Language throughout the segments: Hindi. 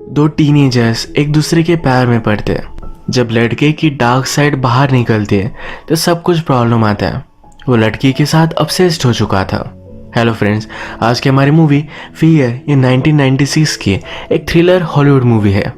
दो टीनेजर्स एक दूसरे के प्यार में पड़ते हैं। जब लड़के की डार्क साइड बाहर निकलती है तो सब कुछ प्रॉब्लम आता है। वो लड़की के साथ ऑब्सेस्ड हो चुका था। हेलो फ्रेंड्स, आज की हमारी मूवी फियर ये 1996 की एक थ्रिलर हॉलीवुड मूवी है।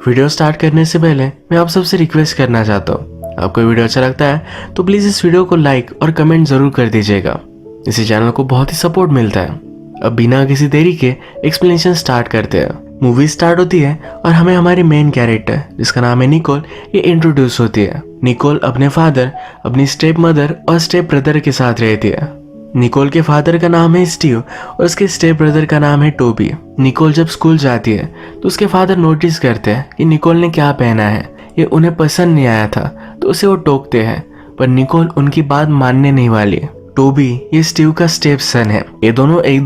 वीडियो स्टार्ट करने से पहले मैं आप सबसे रिक्वेस्ट करना चाहता हूँ, आपको वीडियो अच्छा लगता है तो प्लीज़ इस वीडियो को लाइक और कमेंट ज़रूर कर दीजिएगा। इसी चैनल को बहुत ही सपोर्ट मिलता है। अब बिना किसी देरी के एक्सप्लेनेशन स्टार्ट करते हैं। मूवी स्टार्ट होती है और हमें हमारी मेन कैरेक्टर जिसका नाम है निकोल ये इंट्रोड्यूस होती है। निकोल अपने फादर, अपनी स्टेप मदर और स्टेप ब्रदर के साथ रहती है। निकोल के फादर का नाम है स्टीव और उसके स्टेप ब्रदर का नाम है टोबी। निकोल जब स्कूल जाती है तो उसके फादर नोटिस करते हैं कि निकोल ने क्या पहना है, ये उन्हें पसंद नहीं आया था तो उसे वो टोकते हैं, पर निकोल उनकी बात मानने नहीं वाली। टोबी ये स्टीव का स्टेप सन है। ये दोनों एक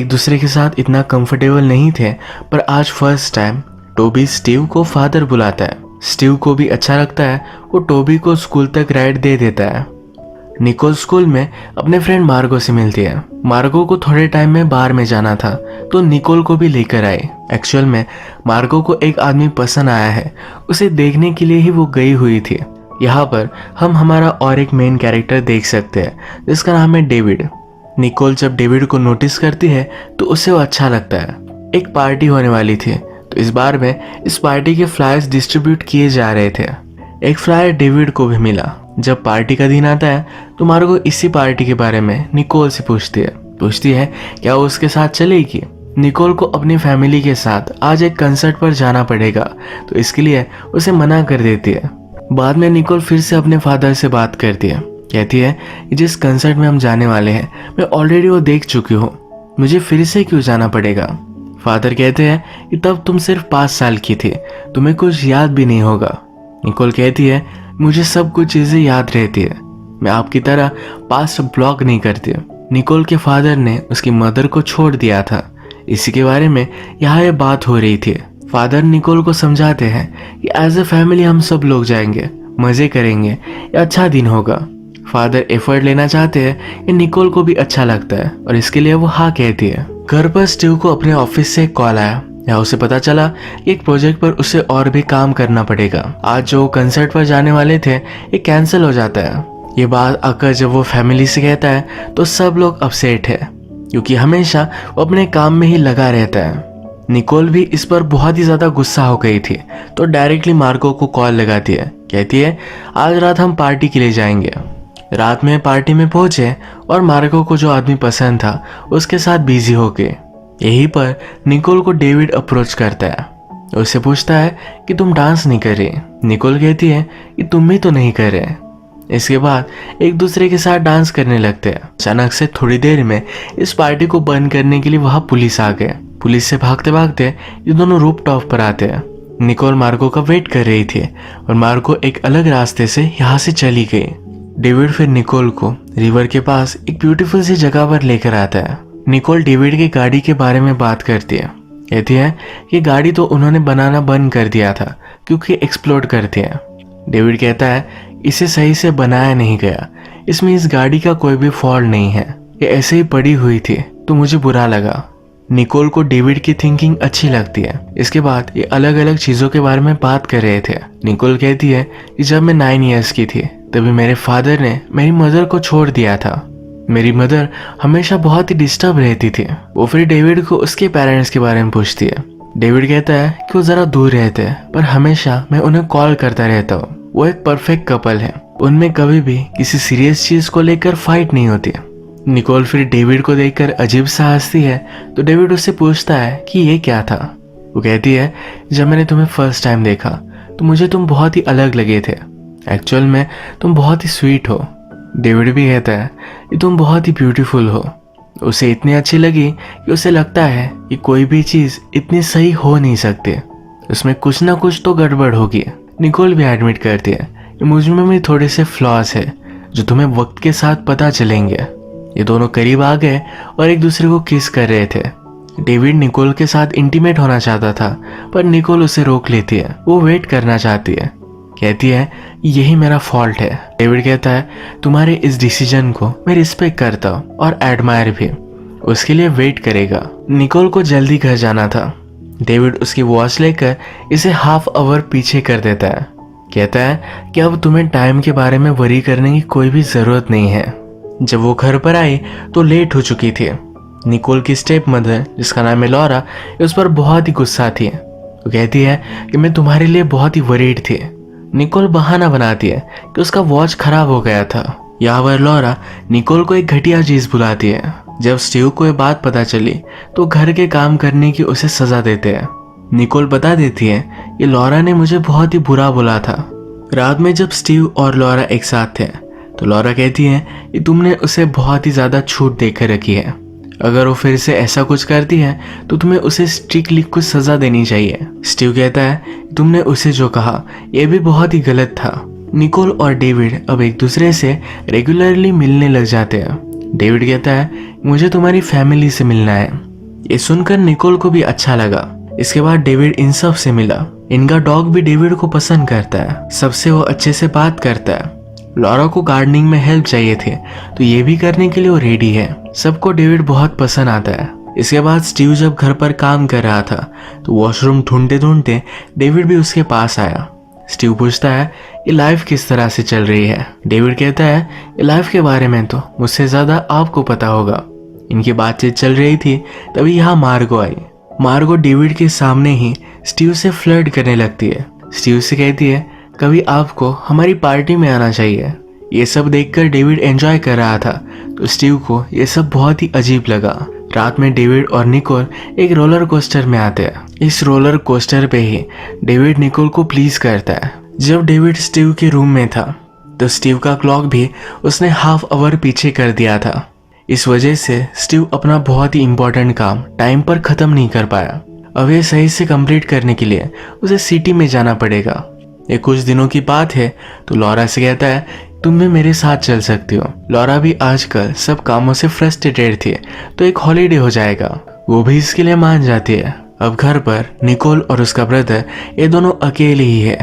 दूसरे के साथ इतना कंफर्टेबल नहीं थे, पर आज फर्स्ट टाइम टोबी स्टीव को फादर बुलाता है। स्टीव को भी अच्छा लगता है, वो टोबी को स्कूल तक राइड दे देता है। निकोल स्कूल में अपने फ्रेंड मार्गो से मिलती है। मार्गो को थोड़े टाइम में बाहर में जाना था तो निकोल को भी लेकर आई। एक्चुअल में मार्गो को एक आदमी पसंद आया है, उसे देखने के लिए ही वो गई हुई थी। यहाँ पर हम हमारा और एक मेन कैरेक्टर देख सकते हैं जिसका नाम है डेविड। निकोल जब डेविड को नोटिस करती है तो उसे वो अच्छा लगता है। एक पार्टी होने वाली थी तो इस बार में इस पार्टी के फ्लायर्स डिस्ट्रीब्यूट किए जा रहे थे। एक फ्लायर डेविड को भी मिला। जब पार्टी का दिन आता है तो मार्गो इसी पार्टी के बारे में निकोल से पूछती है क्या वो उसके साथ चलेगी। निकोल को अपनी फैमिली के साथ आज एक कंसर्ट पर जाना पड़ेगा तो इसके लिए उसे मना कर देती है। बाद में निकोल फिर से अपने फादर से बात करती है, कहती है कि जिस कंसर्ट में हम जाने वाले हैं मैं ऑलरेडी वो देख चुकी हूँ, मुझे फिर से क्यों जाना पड़ेगा। फादर कहते हैं कि तब तुम सिर्फ 5 साल की थी, तुम्हें कुछ याद भी नहीं होगा। निकोल कहती है मुझे सब कुछ चीज़ें याद रहती है, मैं आपकी तरह पास्ट ब्लॉक नहीं करती। निकोल के फादर ने उसकी मदर को छोड़ दिया था, इसी के बारे में यहाँ ये बात हो रही थी। फादर निकोल को समझाते हैं कि एज ए फैमिली हम सब लोग जाएंगे, मज़े करेंगे, ये अच्छा दिन होगा। फादर एफर्ट लेना चाहते हैं, ये निकोल को भी अच्छा लगता है और इसके लिए वो हाँ कहती है। घर पर स्टीव को अपने ऑफिस से एक कॉल आया। यहाँ उसे पता चला कि एक प्रोजेक्ट पर उसे और भी काम करना पड़ेगा। आज जो कंसर्ट पर जाने वाले थे ये कैंसिल हो जाता है। ये बात आकर जब वो फैमिली से कहता है तो सब लोग अपसेट है, क्योंकि हमेशा वो अपने काम में ही लगा रहता है। निकोल भी इस पर बहुत ही ज़्यादा गुस्सा हो गई थी तो डायरेक्टली मार्गो को कॉल लगाती है, कहती है आज रात हम पार्टी के लिए जाएंगे। रात में पार्टी में पहुंचे और मार्गो को जो आदमी पसंद था उसके साथ बिजी हो गए। यहीं पर निकोल को डेविड अप्रोच करता है, उससे पूछता है कि तुम डांस नहीं कर रही। निकोल कहती है कि तुम भी तो नहीं कर रहे। इसके बाद एक दूसरे के साथ डांस करने लगते हैं। अचानक से थोड़ी देर में इस पार्टी को बंद करने के लिए वहां पुलिस आ गए। पुलिस से भागते भागते ये दोनों रूफ टॉप पर आते हैं। निकोल मार्गो का वेट कर रही थी और मार्गो एक अलग रास्ते से यहाँ से चली गई। डेविड फिर निकोल को रिवर के पास एक ब्यूटीफुल सी जगह पर लेकर आता है। निकोल डेविड की गाड़ी के बारे में बात करती है, कहती है कि गाड़ी तो उन्होंने बनाना बंद कर दिया था क्योंकि एक्सप्लोड करती है। डेविड कहता है इसे सही से बनाया नहीं गया, इसमें इस गाड़ी का कोई भी फॉल्ट नहीं है, ये ऐसे ही पड़ी हुई थी तो मुझे बुरा लगा। निकोल को डेविड की थिंकिंग अच्छी लगती है। इसके बाद ये अलग अलग चीज़ों के बारे में बात कर रहे थे। निकोल कहती है कि जब मैं 9 ईयर्स की थी तभी मेरे फादर ने मेरी मदर को छोड़ दिया था। मेरी मदर हमेशा बहुत ही डिस्टर्ब रहती थी। वो फिर डेविड को उसके पेरेंट्स के बारे में पूछती है। डेविड कहता है कि वो ज़रा दूर रहते हैं पर हमेशा मैं उन्हें कॉल करता रहता हूँ। वो एक परफेक्ट कपल है, उनमें कभी भी किसी सीरियस चीज़ को लेकर फाइट नहीं होती। निकोल फिर डेविड को देखकर अजीब सा हंसती है तो डेविड उससे पूछता है कि ये क्या था। वो कहती है जब मैंने तुम्हें फर्स्ट टाइम देखा तो मुझे तुम बहुत ही अलग लगे थे, एक्चुअल में तुम बहुत ही स्वीट हो। डेविड भी कहता है कि तुम बहुत ही ब्यूटीफुल हो। उसे इतनी अच्छी लगी कि उसे लगता है कि कोई भी चीज़ इतनी सही हो नहीं सकती, उसमें कुछ ना कुछ तो गड़बड़ होगी। निकोल भी एडमिट करती है कि मुझ में भी थोड़े से फ्लॉज है जो तुम्हें वक्त के साथ पता चलेंगे। ये दोनों करीब आ गए और एक दूसरे को किस कर रहे थे। डेविड निकोल के साथ इंटीमेट होना चाहता था पर निकोल उसे रोक लेती है। वो वेट करना चाहती है, कहती है यही मेरा फॉल्ट है। डेविड कहता है तुम्हारे इस डिसीजन को मैं रिस्पेक्ट करता हूँ और एडमायर भी, उसके लिए वेट करेगा। निकोल को जल्दी घर जाना था डेविड उसकी वॉच लेकर इसे हाफ आवर पीछे कर देता है। कहता है कि अब तुम्हें टाइम के बारे में वरी करने की कोई भी ज़रूरत नहीं है। जब वो घर पर आई तो लेट हो चुकी थी। निकोल की स्टेप मदर, जिसका नाम है लॉरा, उस पर बहुत ही गुस्सा थी। वो कहती है कि मैं तुम्हारे लिए बहुत ही वरीड थी। निकोल बहाना बनाती है कि उसका वॉच खराब हो गया था। यहाँ पर लॉरा निकोल को एक घटिया चीज़ बुलाती है। जब स्टीव को ये बात पता चली तो घर के काम करने की उसे सजा देते हैं। निकोल बता देती है कि लॉरा ने मुझे बहुत ही बुरा बोला था। रात में जब स्टीव और लॉरा एक साथ थे तो लॉरा कहती है कि तुमने उसे बहुत ही ज़्यादा छूट देकर रखी है। अगर वो फिर से ऐसा कुछ करती है तो तुम्हें उसे स्ट्रिक्टली कुछ सज़ा देनी चाहिए। स्टीव कहता है तुमने उसे जो कहा यह भी बहुत ही गलत था। निकोल और डेविड अब एक दूसरे से रेगुलरली मिलने लग जाते हैं। डेविड कहता है मुझे तुम्हारी फैमिली से मिलना है। ये सुनकर निकोल को भी अच्छा लगा। इसके बाद डेविड इन सब से मिला। इनका डॉग भी डेविड को पसंद करता है। सबसे वो अच्छे से बात करता है। लॉरा को गार्डनिंग में हेल्प चाहिए थी तो ये भी करने के लिए वो रेडी है। सबको डेविड बहुत पसंद आता है। इसके बाद स्टीव जब घर पर काम कर रहा था तो वॉशरूम ढूंढते ढूंढते डेविड भी उसके पास आया। स्टीव पूछता है ये लाइफ किस तरह से चल रही है। डेविड कहता है ये लाइफ के बारे में तो मुझसे ज़्यादा आपको पता होगा। इनकी बातचीत चल रही थी तभी यहाँ मार्गो आई। मार्गो डेविड के सामने ही स्टीव से फ्लर्ट करने लगती है। स्टीव से कहती है कभी आपको हमारी पार्टी में आना चाहिए। ये सब देखकर डेविड एंजॉय कर रहा था तो स्टीव को ये सब बहुत ही अजीब लगा। रात में डेविड और निकोल एक रोलर कोस्टर में आते हैं। इस रोलर कोस्टर पे ही डेविड निकोल को प्लीज करता है। जब डेविड स्टीव के रूम में था तो स्टीव का क्लॉक भी उसने हाफ आवर पीछे कर दिया था। इस वजह से स्टीव अपना बहुत ही इम्पोर्टेंट काम टाइम पर ख़त्म नहीं कर पाया। अब ये सही से कंप्लीट करने के लिए उसे सिटी में जाना पड़ेगा। ये कुछ दिनों की बात है तो लॉरा से कहता है तुम भी मेरे साथ चल सकती हो। लॉरा भी आजकल सब कामों से फ्रस्ट्रेटेड थी तो एक हॉलीडे हो जाएगा। वो भी इसके लिए मान जाती है। अब घर पर निकोल और उसका ब्रदर ये दोनों अकेले ही है।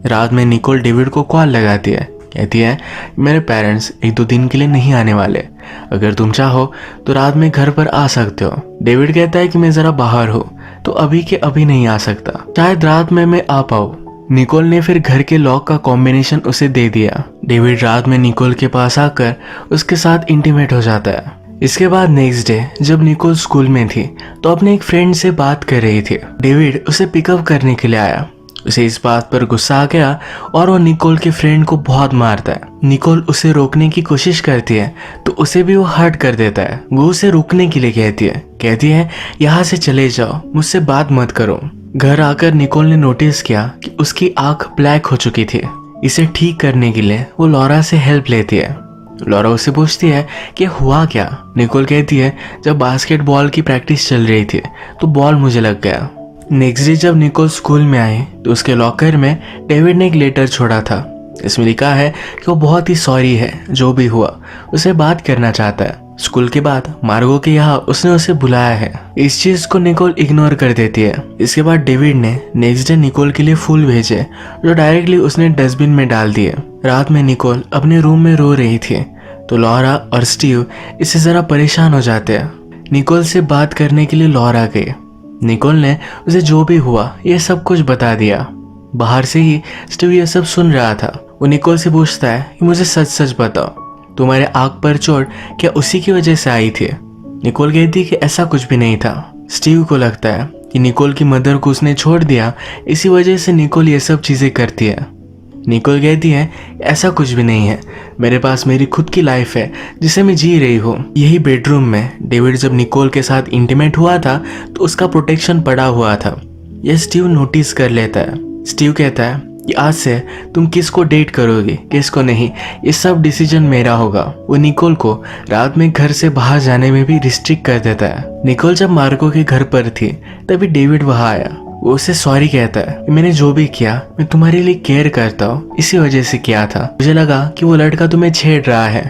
रात में निकोल डेविड को कॉल लगाती है। कहती है मेरे पेरेंट्स 1-2 दिन के लिए नहीं आने वाले। अगर तुम चाहो तो रात में घर पर आ सकते हो। डेविड कहता है कि मैं ज़रा बाहर हूँ तो अभी के अभी नहीं आ सकता। शायद रात में मैं आ पाऊँ। निकोल ने फिर घर के लॉक का कॉम्बिनेशन उसे दे दिया। डेविड रात में निकोल के पास आकर उसके साथ इंटीमेट हो जाता है। इसके बाद नेक्स्ट डे जब निकोल स्कूल में थी तो अपने एक फ्रेंड से बात कर रही थी। डेविड उसे पिकअप करने के लिए आया। उसे इस बात पर गुस्सा आ गया और वो निकोल के फ्रेंड को बहुत मारता है। निकोल उसे रोकने की कोशिश करती है तो उसे भी वो हर्ट कर देता है। वो उसे रोकने के लिए कहती है यहाँ से चले जाओ, मुझसे बात मत करो। घर आकर निकोल ने नोटिस किया कि उसकी आंख ब्लैक हो चुकी थी। इसे ठीक करने के लिए वो लॉरा से हेल्प लेती है। लॉरा उससे पूछती है कि हुआ क्या। निकोल कहती है जब बास्केटबॉल की प्रैक्टिस चल रही थी तो बॉल मुझे लग गया। नेक्स्ट डे जब निकोल स्कूल में आई तो उसके लॉकर में डेविड ने एक लेटर छोड़ा था। इसमें लिखा है कि वो बहुत ही सॉरी है, जो भी हुआ उसे बात करना चाहता है। स्कूल के बाद मार्गो के यहाँ उसने उसे बुलाया है। इस चीज को निकोल इग्नोर कर देती है। इसके बाद डेविड ने नेक्स्ट डे निकोल के लिए फूल भेजे जो डायरेक्टली उसने डस्टबिन में डाल दिए। रात में निकोल अपने रूम में रो रही थी तो लॉरा और स्टीव इससे जरा परेशान हो जाते हैं। निकोल से बात करने के लिए लॉरा गई। निकोल ने उसे जो भी हुआ ये सब कुछ बता दिया। बाहर से ही स्टीव ये सब सुन रहा था। वो निकोल से पूछता है कि मुझे सच सच बताओ, तुम्हारे आंख पर चोट क्या उसी की वजह से आई थी। निकोल कहती है कि ऐसा कुछ भी नहीं था। स्टीव को लगता है कि निकोल की मदर को उसने छोड़ दिया, इसी वजह से निकोल ये सब चीज़ें करती है। निकोल कहती है ऐसा कुछ भी नहीं है, मेरे पास मेरी खुद की लाइफ है जिसे मैं जी रही हूँ। यही बेडरूम में डेविड जब निकोल के साथ इंटीमेट हुआ था तो उसका प्रोटेक्शन पड़ा हुआ था। यह स्टीव नोटिस कर लेता है। स्टीव कहता है कि आज से तुम किसको डेट करोगे किसको नहीं, ये सब डिसीजन मेरा होगा। वो निकोल को रात में घर से बाहर जाने में भी रिस्ट्रिक्ट कर देता है। निकोल जब मार्को के घर पर थी तभी डेविड वहाँ आया। वो उसे सॉरी कहता है कि मैंने जो भी किया मैं तुम्हारे लिए केयर करता हूँ, इसी वजह से किया था। मुझे लगा कि वो लड़का तुम्हें छेड़ रहा है।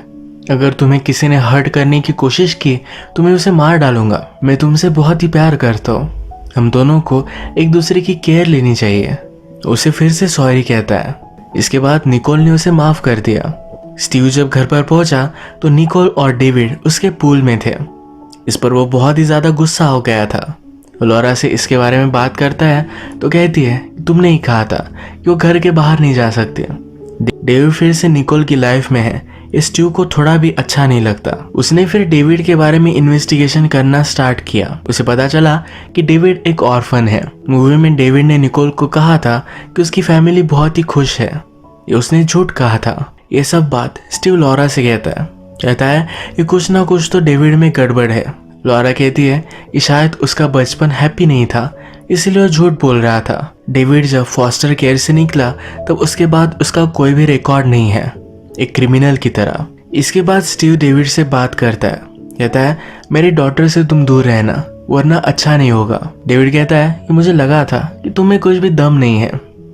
अगर तुम्हें किसी ने हर्ट करने की कोशिश की तो मैं उसे मार डालूंगा। मैं तुमसे बहुत ही प्यार करता हूँ, हम दोनों को एक दूसरे की केयर लेनी चाहिए। उसे फिर से सॉरी कहता है। इसके बाद निकोल ने उसे माफ कर दिया। स्टीव जब घर पर पहुंचा तो निकोल और डेविड उसके पूल में थे। इस पर वो बहुत ही ज्यादा गुस्सा हो गया था। लॉरा से इसके बारे में बात करता है तो कहती है तुमने ही कहा था कि वो घर के बाहर नहीं जा सकते। डेविड फिर से निकोल की लाइफ में है। स्टीव को थोड़ा भी अच्छा नहीं लगता। उसने फिर डेविड के बारे में इन्वेस्टिगेशन करना स्टार्ट किया। उसे पता चला कि डेविड एक ऑर्फन है। मूवी में डेविड ने निकोल को कहा था कि उसकी फैमिली बहुत ही खुश है। ये उसने झूठ कहा था। ये सब बात स्टीव लॉरा से कहता है कि कुछ ना कुछ तो डेविड में गड़बड़ है। लॉरा कहती है कि शायद उसका बचपन हैप्पी नहीं था, इसलिए वो झूठ बोल रहा था। डेविड जब फॉस्टर केयर से निकला तब उसके बाद उसका कोई भी रिकॉर्ड नहीं है, एक क्रिमिनल की तरह। इसके बाद स्टीव डेविड से बात करता है, कहता है मेरी डॉटर से तुम दूर रहना वरना अच्छा नहीं होगा। डेविड कहता है कि मुझे लगा था कि तुम्हें कुछ भी दम नहीं है,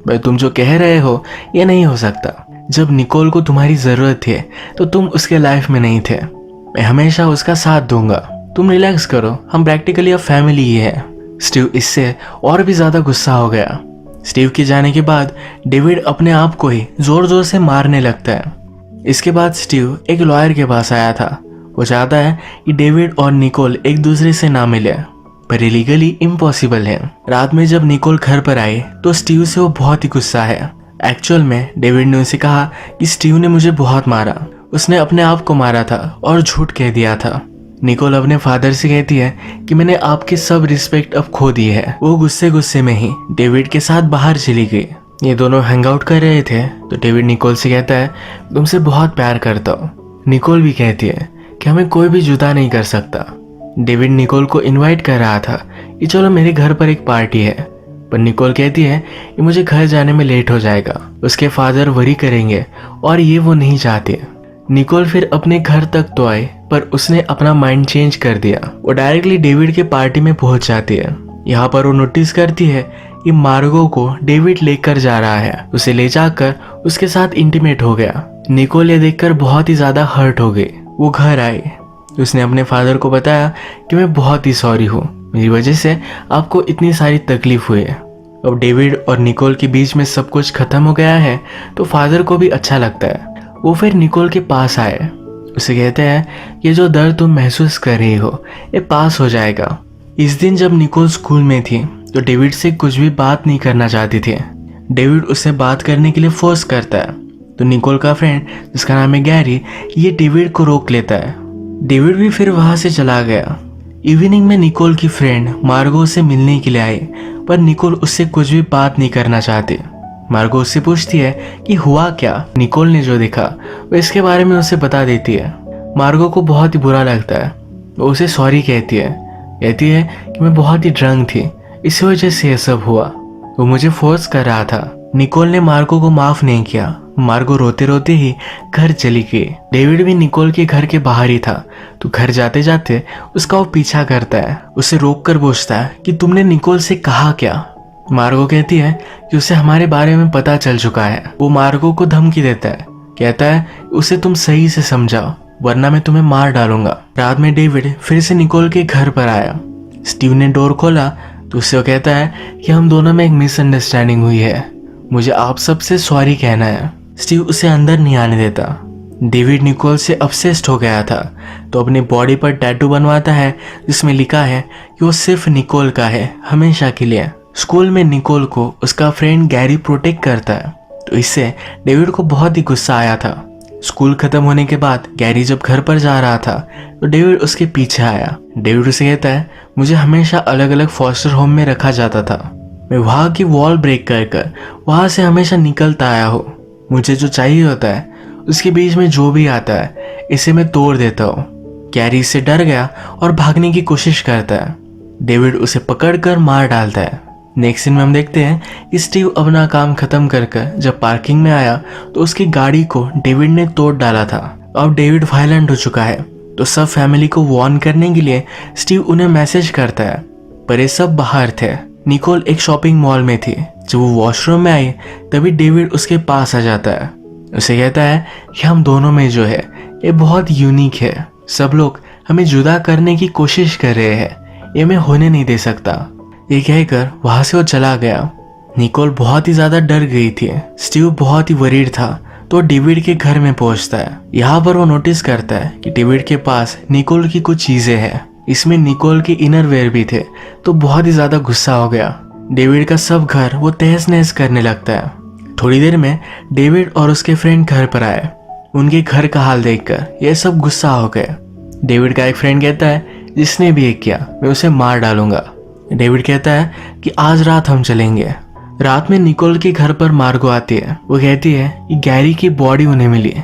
पर तुम जो कह रहे हो ये नहीं हो सकता। जब निकोल को तुम्हारी जरूरत थी तो तुम उसके लाइफ में नहीं थे। मैं हमेशा उसका साथ दूंगा। तुम रिलैक्स करो, हम प्रैक्टिकली अब फैमिली ही है। स्टीव इससे और भी ज्यादा गुस्सा हो गया। स्टीव के जाने के बाद डेविड अपने आप को ही जोर जोर से मारने लगता है। इसके बाद स्टीव एक लॉयर के पास आया था। वो चाहता है कि डेविड और निकोल एक दूसरे से ना मिले, पर इलीगली इम्पॉसिबल है। रात में जब निकोल घर पर आई तो स्टीव से वो बहुत ही गुस्सा है। एक्चुअल में डेविड ने उसे कहा कि स्टीव ने मुझे बहुत मारा, उसने अपने आप को मारा था और झूठ कह दिया था। निकोल अपने फादर से कहती है कि मैंने आपकी सब रिस्पेक्ट अब खो दी है। वो गुस्से में ही डेविड के साथ बाहर चली गई। ये दोनों हैंग आउट कर रहे थे तो डेविड निकोल से कहता है तुमसे बहुत प्यार करता हूँ। निकोल भी कहती है कि हमें कोई भी जुदा नहीं कर सकता। डेविड निकोल को इनवाइट कर रहा था कि चलो मेरे घर पर एक पार्टी है, पर निकोल कहती है कि मुझे घर जाने में लेट हो जाएगा, उसके फादर वरी करेंगे और ये वो नहीं चाहते। निकोल फिर अपने घर तक तो आए पर उसने अपना माइंड चेंज कर दिया। वो डायरेक्टली डेविड के पार्टी में पहुंच जाती है। यहाँ पर वो नोटिस करती है कि मार्गो को डेविड लेकर जा रहा है। उसे ले जाकर उसके साथ इंटीमेट हो गया। निकोल ये देखकर बहुत ही ज्यादा हर्ट हो गई। वो घर आई। उसने अपने फादर को बताया कि मैं बहुत ही सॉरी हूँ, मेरी वजह से आपको इतनी सारी तकलीफ हुई है। अब डेविड और निकोल के बीच में सब कुछ खत्म हो गया है तो फादर को भी अच्छा लगता है। वो फिर निकोल के पास आए। उसे कहते हैं ये जो दर्द तुम महसूस कर रही हो ये पास हो जाएगा। इस दिन जब निकोल स्कूल में थी तो डेविड से कुछ भी बात नहीं करना चाहती थी। डेविड उससे बात करने के लिए फोर्स करता है तो निकोल का फ्रेंड जिसका नाम है गैरी ये डेविड को रोक लेता है। डेविड भी फिर वहां से चला गया। इवनिंग में निकोल की फ्रेंड मार्गो से मिलने के लिए आई पर निकोल उससे कुछ भी बात नहीं करना चाहती। मार्गो उससे पूछती है कि हुआ क्या। निकोल ने जो देखा वो इसके बारे में उसे बता देती है। मार्गो को बहुत ही बुरा लगता है। वो उसे सॉरी कहती है कि मैं बहुत ही ड्रंक थी, इसी वजह से ये सब हुआ, वो मुझे फोर्स कर रहा था। निकोल ने मार्गो को माफ नहीं किया। मार्गो रोते रोते ही घर चली गई। डेविड भी निकोल के घर के बाहर ही था तो घर जाते जाते उसका वो पीछा करता है। उसे रोक कर पूछता है कि तुमने निकोल से कहा क्या। मार्गो कहती है कि उसे हमारे बारे में पता चल चुका है। वो मार्गो को धमकी देता है, कहता है उसे तुम सही से समझाओ वरना मैं तुम्हें मार डालूंगा। रात में डेविड फिर से निकोल के घर पर आया। स्टीव ने डोर खोला तो उससे वो कहता है कि हम दोनों में एक मिसअंडरस्टैंडिंग हुई है, मुझे आप सबसे सॉरी कहना है। स्टीव उसे अंदर नहीं आने देता। डेविड निकोल से obsessed हो गया था तो अपनी बॉडी पर टैटू बनवाता है जिसमें लिखा है कि वो सिर्फ निकोल का है, हमेशा के लिए। स्कूल में निकोल को उसका फ्रेंड गैरी प्रोटेक्ट करता है तो इससे डेविड को बहुत ही गुस्सा आया था। स्कूल खत्म होने के बाद गैरी जब घर पर जा रहा था तो डेविड उसके पीछे आया। डेविड उसे कहता है मुझे हमेशा अलग अलग फॉस्टर होम में रखा जाता था, मैं वहाँ की वॉल ब्रेक कर वहाँ से हमेशा निकलता आया हूँ। मुझे जो चाहिए होता है उसके बीच में जो भी आता है इसे मैं तोड़ देता हूँ। गैरी इससे डर गया और भागने की कोशिश करता है। डेविड उसे पकड़कर मार डालता है। नेक्स्ट सीन में हम देखते हैं कि स्टीव अपना काम खत्म कर जब पार्किंग में आया तो उसकी गाड़ी को डेविड ने तोड़ डाला था। अब डेविड वायलेंट हो चुका है तो सब फैमिली को वार्न करने के लिए स्टीव उन्हें मैसेज करता है, पर ये सब बाहर थे। निकोल एक शॉपिंग मॉल में थी। जब वो वॉशरूम में आई तभी डेविड उसके पास आ जाता है। उसे कहता है कि हम दोनों में जो है ये बहुत यूनिक है, सब लोग हमें जुदा करने की कोशिश कर रहे हैं, ये मैं होने नहीं दे सकता। ये कहकर वहां से वो चला गया। निकोल बहुत ही ज्यादा डर गई थी। स्टीव बहुत ही वरीड था तो डेविड के घर में पहुंचता है। यहाँ पर वो नोटिस करता है कि डेविड के पास निकोल की कुछ चीजें हैं। इसमें निकोल के इनरवेयर भी थे, तो बहुत ही ज्यादा गुस्सा हो गया। डेविड का सब घर वो तहस नहस करने लगता है। थोड़ी देर में डेविड और उसके फ्रेंड घर पर आए। उनके घर का हाल देखकर ये सब गुस्सा हो गए। डेविड का एक फ्रेंड कहता है, जिसने भी ये किया मैं उसे मार डालूंगा। डेविड कहता है कि आज रात हम चलेंगे। रात में निकोल के घर पर मार्गो आती है। वो कहती है कि गैरी की बॉडी उन्हें मिली।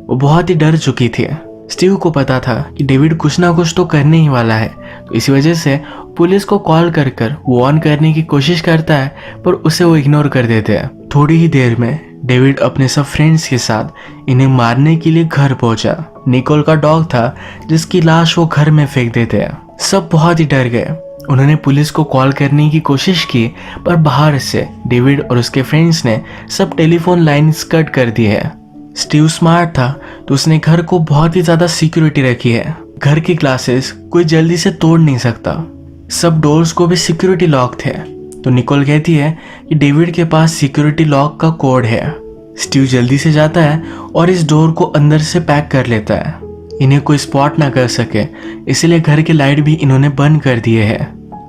वो बहुत ही डर चुकी थी। स्टीव को पता था कि डेविड कुछ ना कुछ तो करने ही वाला है, तो इसी वजह से पुलिस को कॉल कर कर वार्न करने की कोशिश करता है, पर उसे वो इग्नोर कर देते हैं। थोड़ी ही देर में डेविड अपने सब फ्रेंड्स के साथ इन्हें मारने के लिए घर पहुंचा। निकोल का डॉग था जिसकी लाश वो घर में फेंक देते हैं। सब बहुत ही डर गए। उन्होंने पुलिस को कॉल करने की कोशिश की, पर बाहर से डेविड और उसके फ्रेंड्स ने सब टेलीफोन लाइन्स कट कर दी है। स्टीव स्मार्ट था, तो उसने घर को बहुत ही ज्यादा सिक्योरिटी रखी है। घर की ग्लासेस कोई जल्दी से तोड़ नहीं सकता। सब डोर्स को भी सिक्योरिटी लॉक थे। तो निकोल कहती है कि डेविड के पास सिक्योरिटी लॉक का कोड है। स्टीव जल्दी से जाता है और इस डोर को अंदर से पैक कर लेता है। इन्हें कोई स्पॉट ना कर सके, इसलिए घर के लाइट भी इन्होंने बंद कर दिए हैं।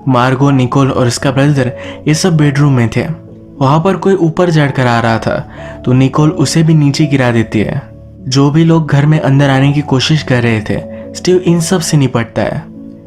मार्गो, निकोल और उसका ब्रदर ये सब बेडरूम में थे। वहां पर कोई ऊपर चढ़कर आ रहा था, तो निकोल उसे भी नीचे गिरा देती है। जो भी लोग घर में अंदर आने की कोशिश कर रहे थे, स्टीव इन सब से निपटता है।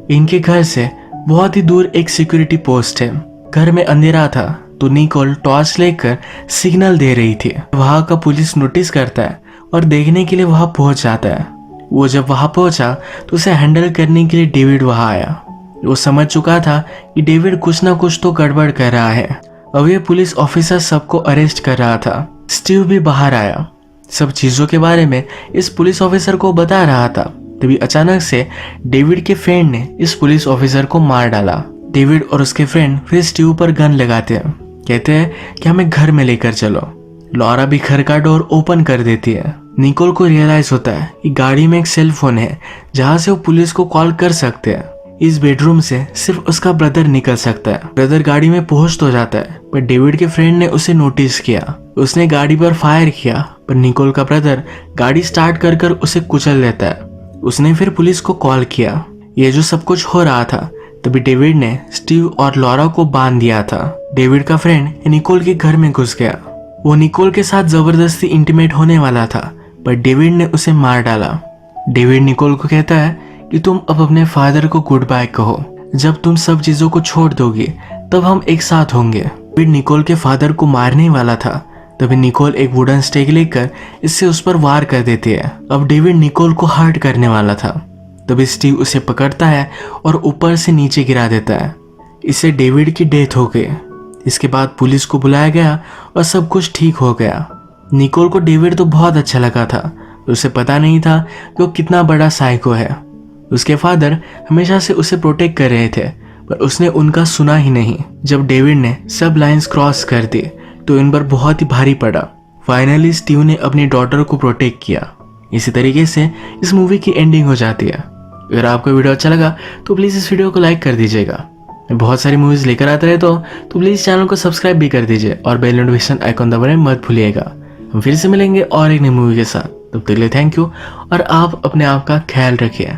इनके घर से बहुत ही दूर एक सिक्योरिटी पोस्ट है। घर में अंधेरा था, तो निकोल टॉर्च लेकर सिग्नल दे रही थी। वहां का पुलिस नोटिस करता है और देखने के लिए वहां पहुंच जाता है। वो जब वहां पहुंचा तो उसे हैंडल करने के लिए डेविड वहां आया। वो समझ चुका था कि डेविड कुछ ना कुछ तो गड़बड़ कर रहा है। अब ये पुलिस ऑफिसर सबको अरेस्ट कर रहा था। स्टीव भी बाहर आया, सब चीजों के बारे में इस पुलिस ऑफिसर को बता रहा था। तभी अचानक से डेविड के फ्रेंड ने इस पुलिस ऑफिसर को मार डाला। डेविड और उसके फ्रेंड फिर स्टीव पर गन लगाते हैं। कहते हैं कि हमें घर में लेकर चलो। लॉरा भी घर का डोर ओपन कर देती है। निकोल को रियलाइज होता है कि गाड़ी में एक सेल फोन है जहां से वो पुलिस को कॉल कर सकते हैं। इस बेडरूम से सिर्फ उसका ब्रदर निकल सकता है। ब्रदर गाड़ी में पहुंच तो जाता है, पर डेविड के फ्रेंड ने उसे नोटिस किया। उसने गाड़ी पर फायर किया, पर निकोल का ब्रदर गाड़ी स्टार्ट कर कर उसे कुचल देता है। उसने फिर पुलिस को कॉल किया। ये जो सब कुछ हो रहा था, तभी डेविड ने स्टीव और लॉरा को बांध दिया था। डेविड का फ्रेंड निकोल के घर में घुस गया। वो निकोल के साथ जबरदस्ती इंटीमेट होने वाला था, पर डेविड ने उसे मार डाला। डेविड निकोल को कहता है कि तुम अब अपने फादर को गुड बाय कहो। जब तुम सब चीजों को छोड़ दोगे तब हम एक साथ होंगे। डेविड निकोल के फादर को मारने वाला था, तभी निकोल एक वुडन स्टेक लेकर इससे उस पर वार कर देती है। अब डेविड निकोल को हर्ट करने वाला था, तभी स्टीव उसे पकड़ता है और ऊपर से नीचे गिरा देता है। इससे डेविड की डेथ हो गई। इसके बाद पुलिस को बुलाया गया और सब कुछ ठीक हो गया। निकोल को डेविड तो बहुत अच्छा लगा था, उसे पता नहीं था कि वो कितना बड़ा साइको है। उसके फादर हमेशा से उसे प्रोटेक्ट कर रहे थे, पर उसने उनका सुना ही नहीं। जब डेविड ने सब लाइंस क्रॉस कर दी तो इन पर बहुत ही भारी पड़ा। फाइनली स्टीव ने अपनी डॉटर को प्रोटेक्ट किया। इसी तरीके से इस मूवी की एंडिंग हो जाती है। अगर आपको वीडियो अच्छा लगा तो प्लीज़ इस वीडियो को लाइक कर दीजिएगा। मैं बहुत सारी मूवीज़ लेकर आता रहे तो प्लीज़ चैनल को सब्सक्राइब भी कर दीजिए और बेल नोटिफिकेशन आइकॉन दबाना मत भूलिएगा। हम फिर से मिलेंगे और एक नई मूवी के साथ। तब तक के लिए थैंक यू और आप अपने आप का ख्याल रखिए।